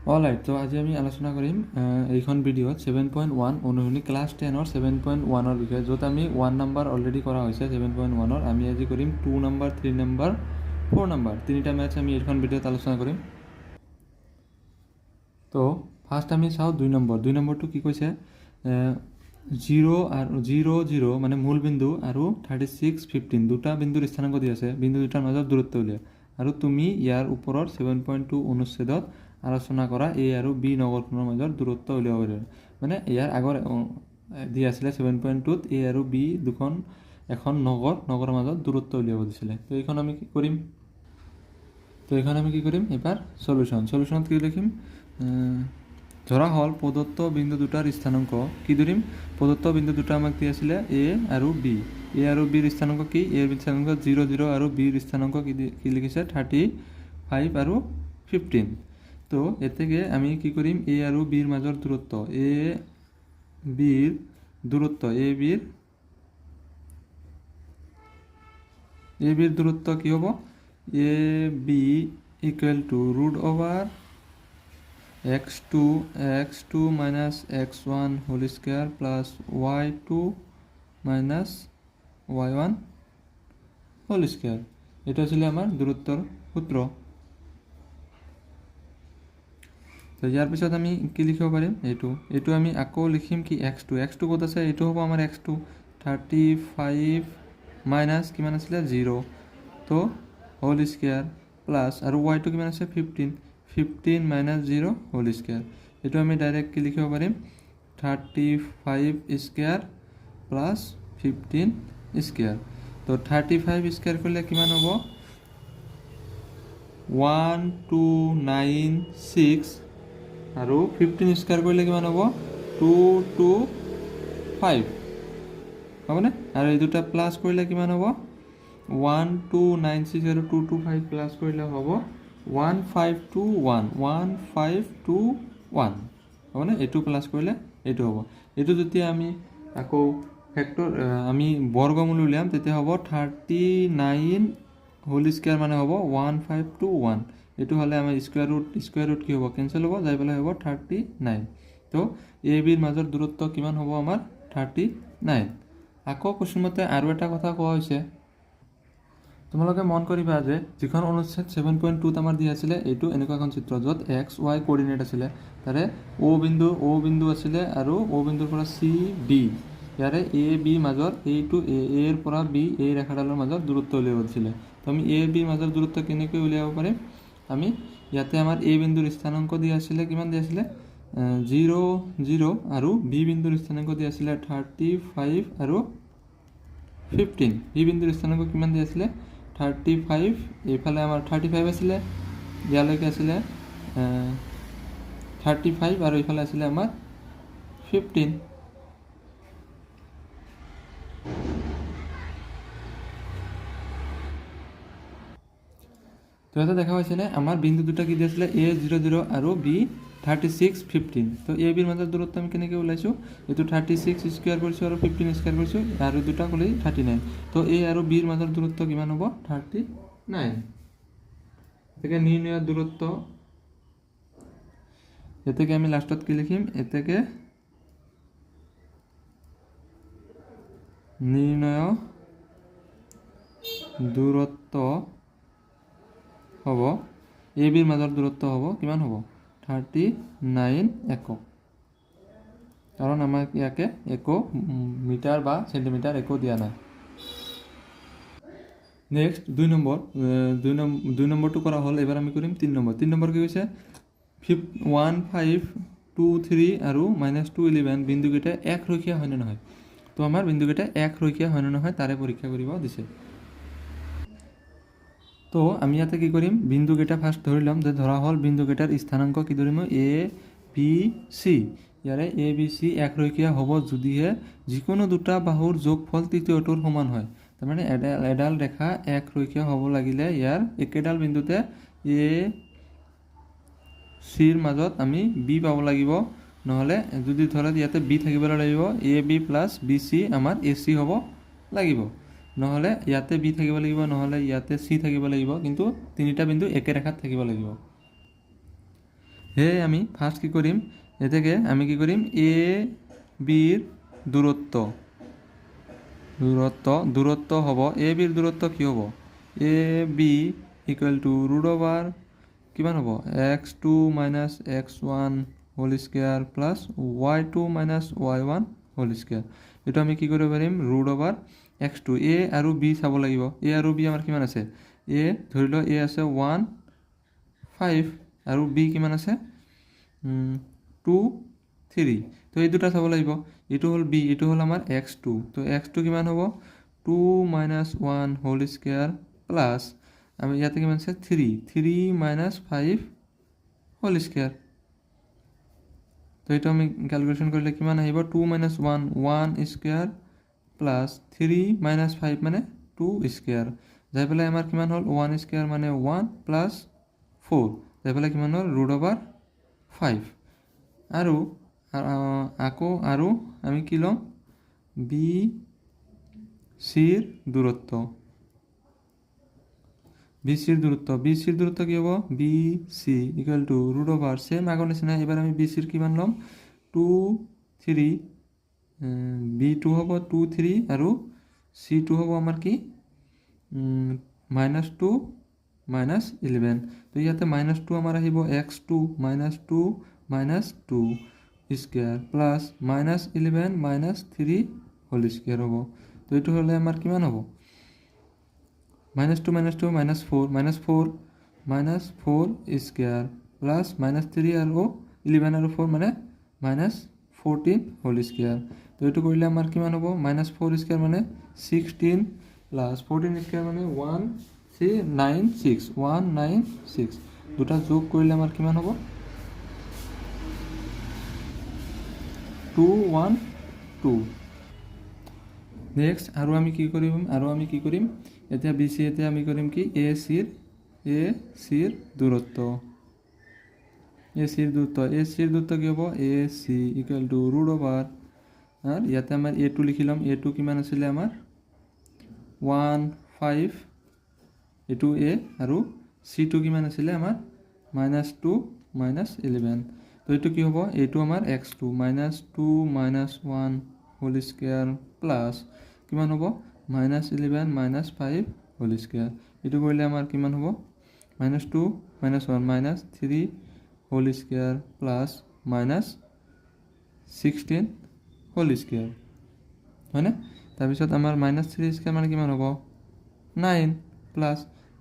Alright, তো আজি আমি আলোচনা কৰিম এইখন ভিডিঅ'ত 7.1 অনুশীলনী ক্লাছ 10-ৰ 7.1-ৰ বিষয়ে, য'ত আমি 1 নম্বৰ অলৰেডি কৰা হৈছে 7.1-ৰ। আমি আজি কৰিম 2 নম্বৰ, 3 নম্বৰ, 4 নম্বৰ, তিনিটা মেথছ আমি এইখন ভিডিঅ'ত আলোচনা কৰিম। তো ফাৰ্ষ্ট আমি চাওঁ 2 নম্বৰ। 2 নম্বৰটো কি কৈছে, 0 আৰু 0, 0 মানে মূল বিন্দু আৰু 36, 15 দুটা বিন্দুৰ স্থানাংক দি আছে। বিন্দু দুটাৰ মাজত দূৰত্ব উলিয়াই, আৰু তুমি ইয়াৰ ওপৰৰ 7.2 অনুচ্ছেদত আলোচনা কৰা এ আৰু বি নগৰখনৰ মাজত দূৰত্ব উলিয়াব পাৰিবা। মানে ইয়াৰ আগৰ দি আছিলে 7.2ত এ আৰু বি দুখন এখন নগৰৰ মাজত দূৰত্ব উলিয়াব দিছিলে। তো এইখন আমি কি কৰিম এবাৰ সলিউশ্যনত কি লিখিম, ধৰা হ'ল প্ৰদত্ত বিন্দু দুটাৰ স্থানাংক কি ধৰিম, প্ৰদত্ত বিন্দু দুটা আমাক দি আছিলে এ আৰু বি। এ আৰু বিৰ স্থানাংক কি, এৰ স্থানাংক 0, 0 আৰু বিৰ স্থানাংক কি লিখিছে 35 আৰু 15। তো এতেকে আমি কি কৰিম, এ আৰু বিৰ মাজৰ দূৰত্ব, এ বিৰ দূৰত্ব কি হ'ব, A B equal to x2 minus x1 whole square plus y2 minus y1 whole square। এটা আছিলে আমাৰ দূৰত্বৰ সূত্ৰ। তো ইয়াৰ পিছত আমি কি লিখিব পাৰিম, এইটো আমি আকৌ লিখিম কি x2 ক'ত আছে, এইটো হ'ব আমাৰ x2 35 মাইনাছ কিমান আছিলে 0, তো হোল স্কুৱেৰ প্লাছ আৰু y2 কিমান আছে 15 মাইনাছ 0 হোল স্কুৱেৰ। এইটো আমি ডাইৰেক্ট কি লিখিব পাৰিম, 35 স্কুৱেৰ প্লাছ 15 স্কুৱেৰ। তো 35 স্কুৱেৰ কৰিলে কিমান হ'ব, 1296, আৰু 15 স্কুৱেৰ কৰিলে কিমান হ'ব 225 হ'বনে, আৰু এই দুটা প্লাছ কৰিলে কিমান হ'ব 1296 আৰু 225 প্লাছ কৰিলে হ'ব 1521 হ'বনে, এইটো প্লাছ কৰিলে এইটো হ'ব। এইটো যেতিয়া আমি আকৌ আমি বৰ্গমূল উলিয়াম তেতিয়া হ'ব 39 হোল স্কুৱেৰ মানে হ'ব 1521। এইটো হ'লে আমাৰ স্কুৱেৰ ৰুট কি হ'ব, কেঞ্চেল হ'ব, যাই পেলাই হ'ব 39। তো এ বিৰ মাজৰ দূৰত্ব কিমান হ'ব আমাৰ 39। আকৌ কুৱেশ্যন মতে আৰু এটা কথা কোৱা হৈছে, তোমালোকে মন কৰিবা যে যিখন অনুচ্ছেদ 7.2ত আমাৰ দি আছিলে, এইটো এনেকুৱা এখন চিত্ৰ য'ত এক্স ৱাই কোঅৰ্ডিনেট আছিলে, তাৰে অ' বিন্দু আছিলে, আৰু অ' বিন্দুৰ পৰা চি ডি, ইয়াৰে এ বি মাজৰ এইটো এৰ পৰা বি এই ৰেখাডালৰ মাজত দূৰত্ব উলিয়াব দিছিলে। তো আমি এ বিৰ মাজৰ দূৰত্ব কেনেকৈ উলিয়াব পাৰিম, আমি ইয়াতে আমাৰ এ বিন্দুৰ স্থানাংক দি আছিলে, কিমান দি আছিলে 0, 0, আৰু বি বিন্দুৰ স্থানাংক দি আছিলে 35 আৰু 15। বি বিন্দুৰ স্থানাংক কিমান দি আছিলে 35, এইফালে আমাৰ 35 আছিলে, ইয়ালৈকে আছিলে 35, আৰু এইফালে আছিলে আমাৰ 15। তো এটা দেখা হৈছেনে, আমাৰ বিন্দু দুটা কি দি আছিলে এ 0, 0 আৰু বি 36, 15। তো এ বিৰ মাজৰ দূৰত্ব আমি কেনেকৈ ওলাইছোঁ, এইটো 36 স্কুৱেৰ কৰিছোঁ আৰু 15 স্কুৱেৰ কৰিছোঁ, আৰু দুটা ক'লেই 39। তো এ আৰু বিৰ মাজৰ দূৰত্ব কিমান হ'ব 39। এতেকে নিৰ্ণয় দূৰত্ব, এতেকে আমি লাষ্টত কি লিখিম, এতেকে নিৰ্ণয় দূৰত্ব হ'ব, এ বিৰ মাজৰ দূৰত্ব হ'ব কিমান হ'ব 39 একক, কাৰণ আমাক ইয়াকে একো মিটাৰ বা চেণ্টিমিটাৰ একো দিয়া নাই। নেক্সট 2 নম্বৰটো কৰা হ'ল। এবাৰ আমি কৰিম 3 নম্বৰ। 3 নম্বৰ কি হৈছে, 1, 5, 2, 3 আৰু -2, 11 বিন্দুকেইটা এক ৰৈখিয়া হয়নে নহয়। তো আমাৰ বিন্দুকেইটা এক ৰৈখিয়া হয়নে নহয় তাৰে পৰীক্ষা কৰিব দিছে। তো আমি ইয়াতে কি কৰিম, বিন্দুকেইটা ফাৰ্ষ্ট ধৰি ল'ম, যে ধৰা হ'ল বিন্দুকেইটাৰ স্থানাংক কি ধৰিম, এ বি চি। ইয়াৰে এ বি চি এক ৰৈখিয়া হ'ব যদিহে যিকোনো দুটা বাহুৰ যোগফল তৃতীয়টোৰ সমান হয়। তাৰমানে এডাল ৰেখা এক ৰৈখিয়া হ'ব লাগিলে ইয়াৰ একেডাল বিন্দুতে এ চিৰ মাজত আমি বি পাব লাগিব, নহ'লে যদি ধৰা ইয়াতে বি থাকিবলৈ লাগিব, A B plus B C আমাৰ এ চি হ'ব লাগিব, নহ'লে ইয়াতে বি থাকিব লাগিব, নহ'লে ইয়াতে চি থাকিব লাগিব, কিন্তু তিনিটা বিন্দু একে ৰেখাত থাকিব লাগিব। আমি ফার্স্ট কি করিম এ থেকে আমি কি করিম এ বির দূরত্ব দূরত্ব হব এ বির দূরত্ব কি হব A B equal to root over কিমান হ'ব x2 minus x1 whole square plus y2 minus y1 whole square এইটো আমি কি কৰিব পাৰিম ৰুট ওভাৰ x2 এ আৰু বি চাব লাগিব এ আৰু বি আমাৰ কিমান আছে এ ধৰি লওক এ আছে 1 5 আৰু বি কিমান আছে 2 3 তো এই দুটা চাব লাগিব এইটো হ'ল বি এইটো হ'ল আমাৰ x2 তো x2 কিমান হ'ব 2 মাইনাছ 1 হোল স্কোয়াৰ প্লাছ আমি ইয়াতে কিমান আছে 3 মাইনাছ 5 হোল স্কোয়াৰ তো এইটো আমি ক্যালকুলেশন কৰিলে কিমান আহিব 2 মাইনাছ 1 স্কোয়াৰ প্লাছ 3 মাইনাছ 5 মানে 2 স্কোয়াৰ যাই পেলাই আমাৰ কিমান হ'ল 1 স্কোয়াৰ মানে 1 প্লাছ 4 যাই পেলাই কিমান হ'ল ৰুট ওভাৰ 5 আৰু আকৌ আৰু আমি কি ল'ম বি সিৰ দূৰত্ব বি সিৰ দূৰত্ব কি হ'ব B C equal to root over same আগৰ নিচিনা এবাৰ আমি বি সিৰ কিমান ল'ম 2 3 বি2 হ'ব 2 3 আৰু সি2 হ'ব আমাৰ কি -2 -11 তো ইয়াতে -2 আমাৰ আহিব x2 -2 -2 square plus -11 -3 whole square হ'ব তো এইটো হলে আমাৰ কিমান হ'ব -2 -2 -4 স্কয়াৰ প্লাস -3 আৰু 11 আৰু 4 মানে -14 হোল স্কয়াৰ তো এইটো কৰিলে আমাৰ কিমান হ'ব -4 স্কয়াৰ মানে 16 প্লাস 14 স্কয়াৰ মানে 196 দুটা যোগ কৰিলে আমাৰ কিমান হ'ব 212 নেক্সট আৰু আমি কি কৰিম এতিয়া BC এতিয়া আমি কৰিম কি এ সিৰ দূৰত্ব কি হ'ব AC equal to root over R ইয়াতে আমাৰ A2 লিখি লম A2 কিমান আছিল আমাৰ 1 5 এইটো A আৰু C2 কিমান আছিল আমাৰ -2 -11 তো এইটো কি হ'ব এইটো আমাৰ x2 -2 -1 হোল স্কয়াৰ প্লাস কিমান হ'ব -11 -5 হোল স্কয়াৰ এইটো কৰিলে আমাৰ কিমান হ'ব -2 -1 -3 whole square plus -16 whole square হয়নে তাৰপিছত আমাৰ -3 স্কয়াৰ মানে কিমান হ'ব 9 প্লাস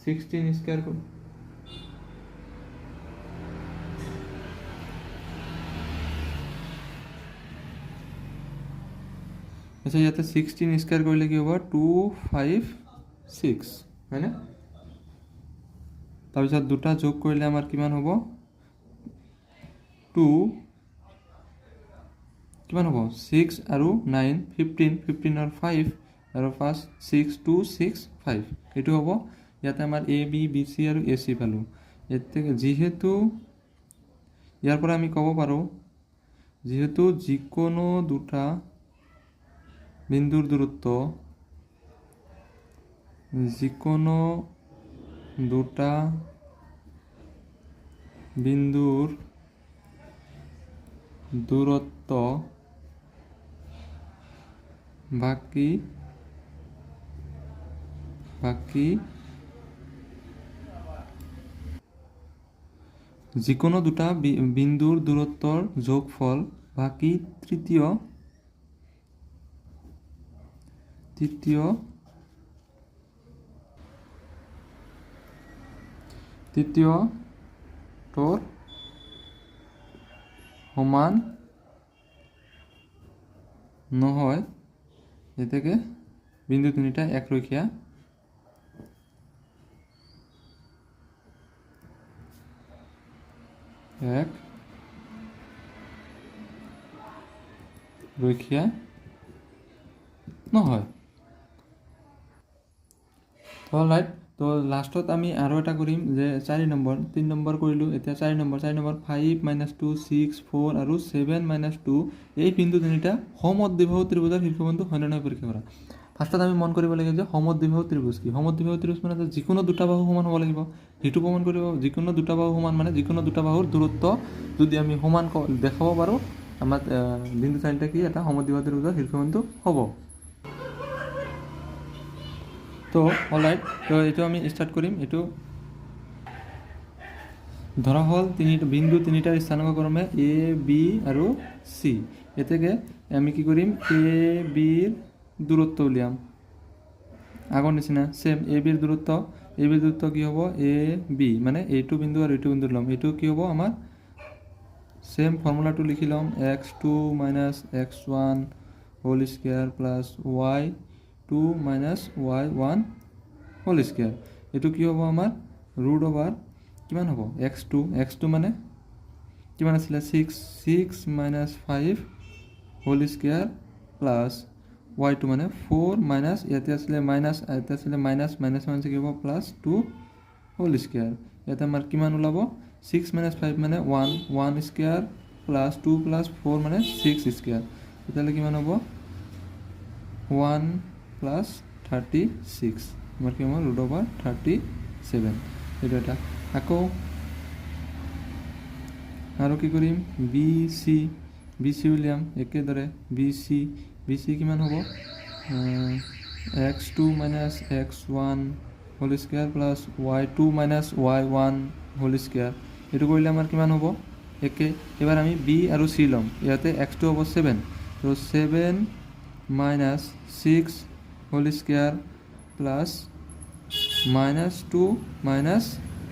16 স্কয়াৰ আচ্ছা ইয়াতে 16 স্কয়াৰ কৰিলে কি হ'ব 256 হয়নে তাৰপিছত দুটা যোগ কৰিলে আমাৰ কিমান হ'ব 2 কিমান হ'ব 6 আৰু 9 15 আৰু 5 আৰু 5 6 2 6 5 এইটো হ'ব ইয়াতে আমাৰ AB BC আৰু AC পালো এতে যেহেতু ইয়াৰ পৰা আমি ক'ব পাৰো যেহেতু যিকোনো দুটা বিন্দুৰ দূৰত্ব যিকোনো দুটা বিন্দুৰ দূৰত্ব বাকি যিকোনো দুটা বিন্দুৰ দূৰত্বৰ যোগফল বাকি তৃতীয় তোৰ সমান নহয় এতেকে বিন্দু তিনিটা একৰেখীয়া নহয় তো ৰাইট তো লাস্টত আমি আৰু এটা কৰিম যে 4 নম্বৰ 3 নম্বৰ কৰিলো এতিয়া 4 নম্বৰ 5 -2 6 4 আৰু 7 -2 এই বিন্দু তিনিটা সমদ্বিবাহু ত্ৰিভুজৰ শীৰ্ষবিন্দু হয় নে নহয় পৰীক্ষা কৰা ফাৰ্ষ্টত আমি মন কৰিব লাগে যে সমদ্বিবাহু ত্ৰিভুজ কি সমদ্বিবাহু ত্ৰিভুজ মানে যিকোনো দুটা বাহু সমান হ'ব লাগিব সেইটো প্ৰমাণ কৰিব যিকোনো দুটা বাহু সমান মানে যিকোনো দুটা বাহুৰ দূৰত্ব যদি আমি সমান দেখাব পাৰোঁ আমাৰ বিন্দু চাৰিটা কি এটা সমদ্বিবাহু ত্ৰিভুজৰ শীৰ্ষবিন্দু হ'ব। তো অলৰাইট, তো এইটো আমি ষ্টাৰ্ট কৰিম। এইটো ধৰা হ'ল বিন্দু তিনিটাৰ স্থানাংক ক্ৰমে এ বি আৰু চি। এতেকে আমি কি কৰিম, এ বিৰ দূৰত্ব উলিয়াম আগৰ নিচিনা সেম। এ বিৰ দূৰত্ব কি হ'ব, এ বি মানে এইটো বিন্দু আৰু এইটো বিন্দু ল'ম। এইটো কি হ'ব আমাৰ সেম ফৰ্মুলাটো লিখি ল'ম, x2 - x1 whole square plus y2 - y1 whole square. এইটো কি হ'ব আমাৰ ৰুট অভাৰ কিমান হ'ব, x2 মানে কিমান আছিলে 6 - 5 হোল স্কোয়াৰ প্লাছ y2 মানে 4 মাইনাছ ইয়াতে আছিলে মাইনাছ, ইয়াতে আছিলে মাইনাছ, মাইনাছ কি হ'ব প্লাছ 2 হোল স্কোয়াৰ। ইয়াতে আমাৰ কিমান ওলাব 6 - 5 মানে 1 স্কোয়াৰ প্লাছ 2 প্লাছ 4 মানে 6 স্কোয়াৰ। তেতিয়াহ'লে কিমান হ'ব 1 প্লাছ 36 আমাৰ কি হ'ব ৰুট অভাৰ 37। এইটো এটা আকৌ আৰু কি কৰিম বি চি উলিয়াম একেদৰে বি চি কিমান হ'ব x2 - x1 whole square plus y2 - y1 whole square. এইটো কৰিলে আমাৰ কিমান হ'ব একে। এবাৰ আমি বি আৰু চি ল'ম। ইয়াতে x2 হ'ব 7, তো 7 - 6 whole square plus -2 -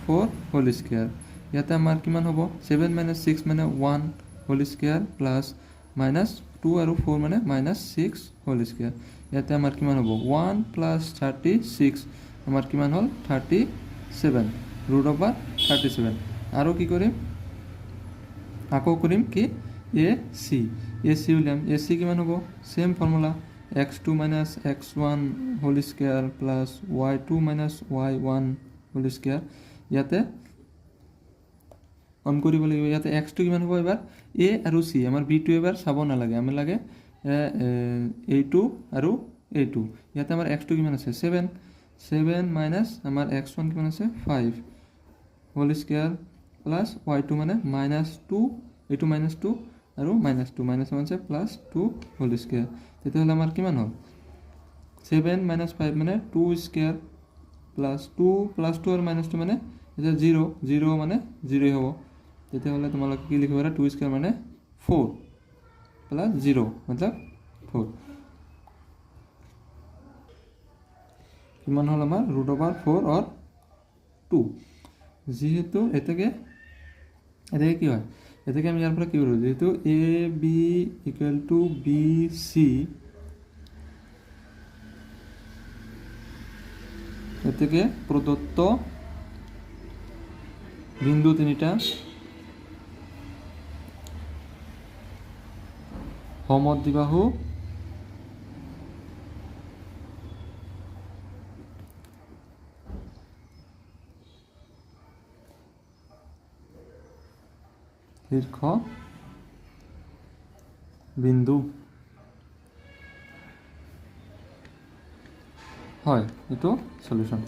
4 whole square. ইয়াতে আমাৰ কিমান হ'ব 7 - 6 মানে 1 হোল স্কোয়াৰ প্লাছ -2 আৰু 4 মানে -6 হোল স্কোয়াৰ। ইয়াতে আমাৰ কিমান হ'ব 1 প্লাছ 36 আমাৰ কিমান হ'ল 37 ৰুট অভাৰ 37। আৰু কি কৰিম আকৌ কৰিম কি এ চি উলিয়াম। এ চি কিমান হ'ব same formula x2 - x1 whole square plus y2 - y1 whole square. ইয়াতে অন কৰিব লাগিব। ইয়াতে x2 কিমান হ'ব এবাৰ এ আৰু চি, আমাৰ বিটো এবাৰ চাব নালাগে, আমি লাগে এইটো আৰু এইটো। ইয়াতে আমাৰ x2 কিমান আছে 7 মাইনাছ আমাৰ x1 কিমান আছে 5 হোল স্কোয়াৰ প্লাছ y2 মানে -2 এইটো -2 আৰু -2 -1 আছে প্লাছ 2 হোল স্কোয়াৰ। তেতিয়াহ'লে আমাৰ কিমান হ'ল 7 - 5 মানে 2 স্কোয়াৰ প্লাছ 2 আৰু -2 মানে এতিয়া 0 মানে 0 হ'ব। তেতিয়াহ'লে তোমালোকে কি লিখিব পাৰা 2 স্কোয়াৰ মানে 4 প্লাছ 0 মতলব 4 কিমান হ'ল আমাৰ ৰুট অভাৰ 4 অৰ 2। যিহেতু এতেকে কি হয় এতেকে আমি ইয়াৰ পৰা কি কৰোঁ, যিহেতু A B equal to B C, এতেকে প্ৰদত্ত বিন্দু তিনিটা সমদ্বিবাহু শীৰ্ষ বিন্দু হয়। এইটো সলিউশন।